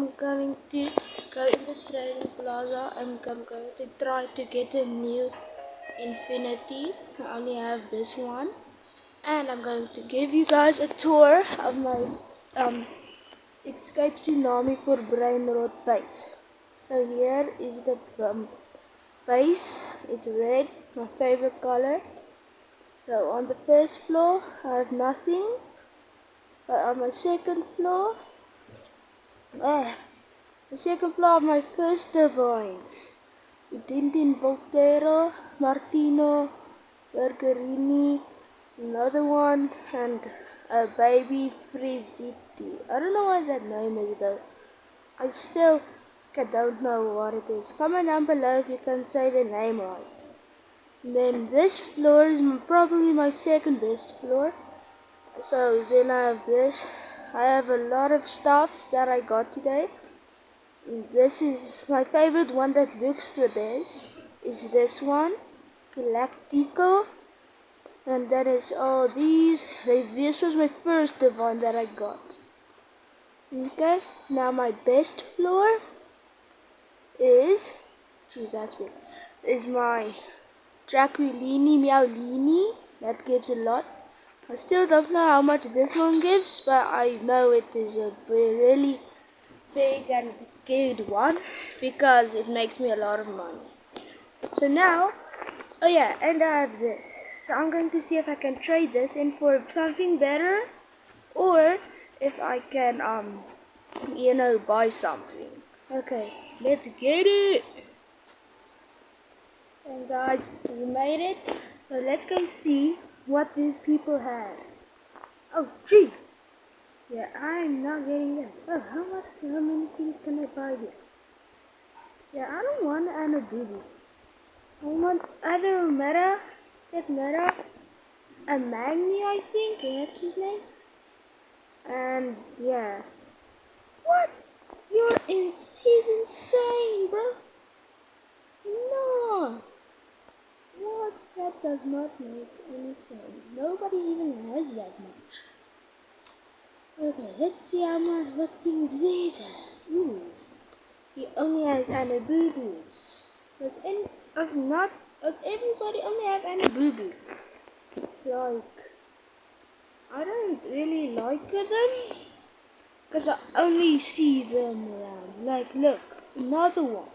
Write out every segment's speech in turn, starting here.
I'm going to go in the trading plaza and I'm going to try to get a new Infinity. I only have this one. And I'm going to give you guys a tour of my Escape Tsunami for Brain Rot base. So here is the base. It's red, my favorite color. So on the first floor I have nothing. But on my second floor, the second floor of my first divines, Udintin Volterra, Martino, Bergerini, another one, and a baby Frizziti. I don't know what that name is though. I still don't know what it is. Comment down below if you can say the name right. And then this floor is probably my second best floor. So then I have this. I have a lot of stuff that I got today. This is my favorite one that looks the best. Is this one, Galactico. And that is all these. This was my first divine that I got. Okay, now my best floor is, that's big, is my Draculini Meowlini. That gives a lot. I still don't know how much this one gives, but I know it is a really big and good one because it makes me a lot of money. So now, oh yeah, and I have this. So I'm going to see if I can trade this in for something better, or if I can buy something. Okay, let's get it. And guys, we made it. So let's go see what these people have. Oh, gee. Yeah, I'm not getting them. Oh, how many things can I buy here? Yeah, I don't want Anabubu. I want either a Meta, a Magni, I think, that's his name. And yeah. What? He's insane, bro. No. What? That does not make any sense. Nobody even has that much. Okay, let's see what things these have. Ooh. He only has Anabubus. Does everybody only have Anabubus? Like, I don't really like them. Because I only see them around. Like, look, another one.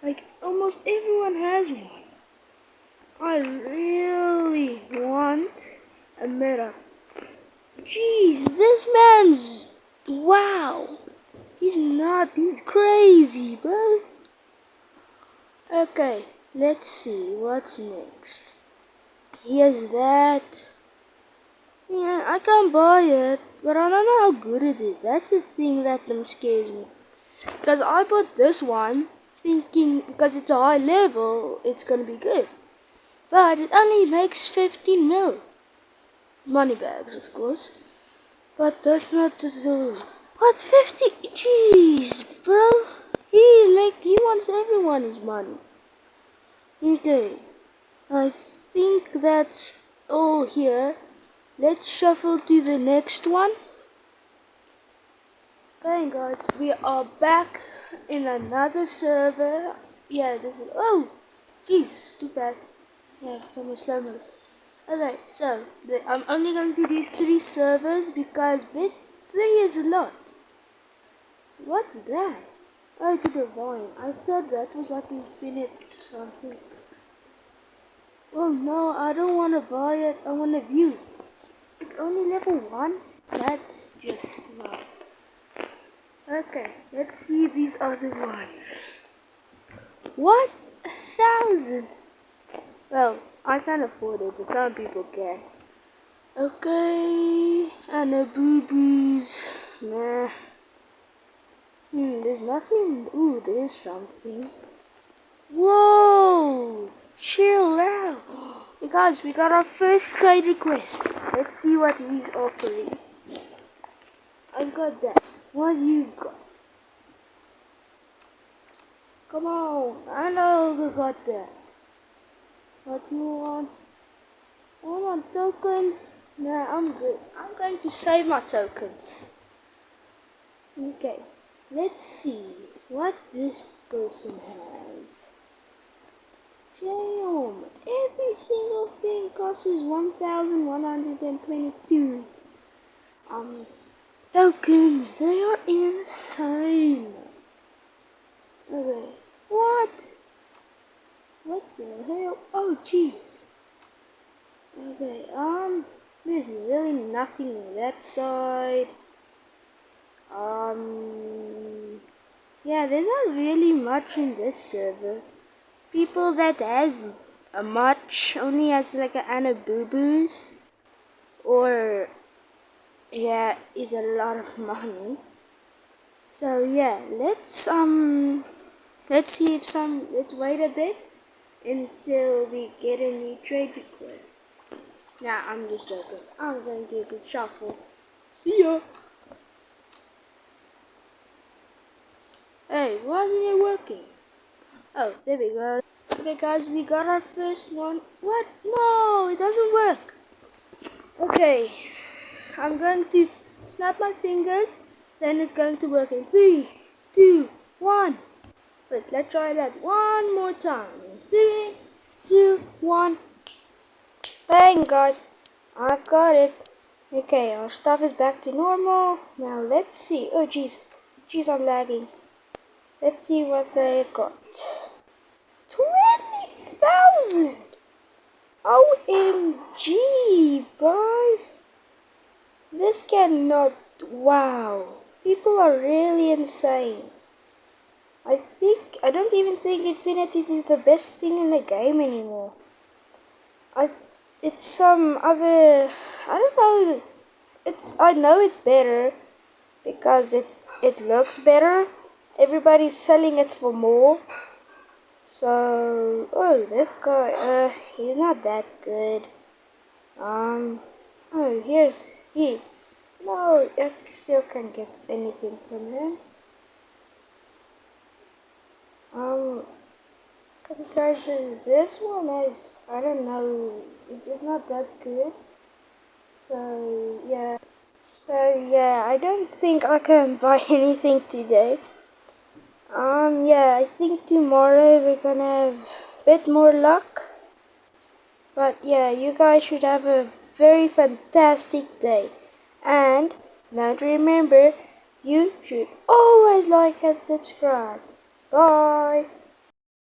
Like, almost everyone has one. I really want a Meta. Jeez, this man's... Wow. He's crazy, bro. Okay, let's see what's next. Here's that. Yeah, I can buy it, but I don't know how good it is. That's the thing that scares me. Because I bought this one thinking because it's a high level, it's gonna be good. But it only makes 15 mil. Money bags, of course. But that's not the... What's 50? Jeez, bro. He wants everyone's money. Okay. I think that's all here. Let's shuffle to the next one. Okay guys, we are back in another server. Yeah, this is, oh, jeez, too fast. Yeah, Thomas slow-mo. Okay, so I'm only going to do 3 servers because bit 3 is a lot. What's that? Oh, it's a divine. I thought that was like infinite something. Oh no, I don't want to buy it. I want to view. It's only level 1. That's just wow. Okay, let's see these other ones. What? 1,000? Well, I can't afford it, but some people can. Okay, and the boo-boos. Nah. There's nothing. Ooh, there's something. Whoa! Chill out. Hey guys, we got our first trade request. Let's see what he's offering. I've got that. What you got? Come on, I know who got that. What you want? I want tokens. Nah, I'm good. I'm going to save my tokens. Okay. let's see what this person has. Damn, every single thing costs 1,122. Tokens, they are insane. Okay, what? What the hell? Oh, jeez. Okay, there's really nothing on that side. Yeah, there's not really much in this server. People that has a much only has like a Anaboobos, or yeah, is a lot of money. So yeah, let's see if let's wait a bit until we get a new trade request. Nah, I'm just joking. I'm going to shuffle. See ya. Hey, why isn't it working? Oh, there we go. Okay guys, we got our first one. What? No, it doesn't work. Okay, I'm going to snap my fingers, then it's going to work in 3, 2, 1. Wait, let's try that one more time. 3, 2, 1. Bang guys, I've got it. Okay, our stuff is back to normal. Now let's see. Oh jeez, I'm lagging. Let's see what they got. 20,000! OMG, guys. This cannot. Wow. People are really insane. I don't even think Infinity is the best thing in the game anymore. It's some other. I don't know. I know it's better because it looks better. Everybody's selling it for more. So, oh, this guy, he's not that good. Oh, he. No, I still can't get anything from him. Because this one is, I don't know, it is not that good. So, yeah. I don't think I can buy anything today. Yeah, I think tomorrow we're gonna have a bit more luck. But yeah, you guys should have a very fantastic day. And don't remember, you should always like and subscribe. Bye.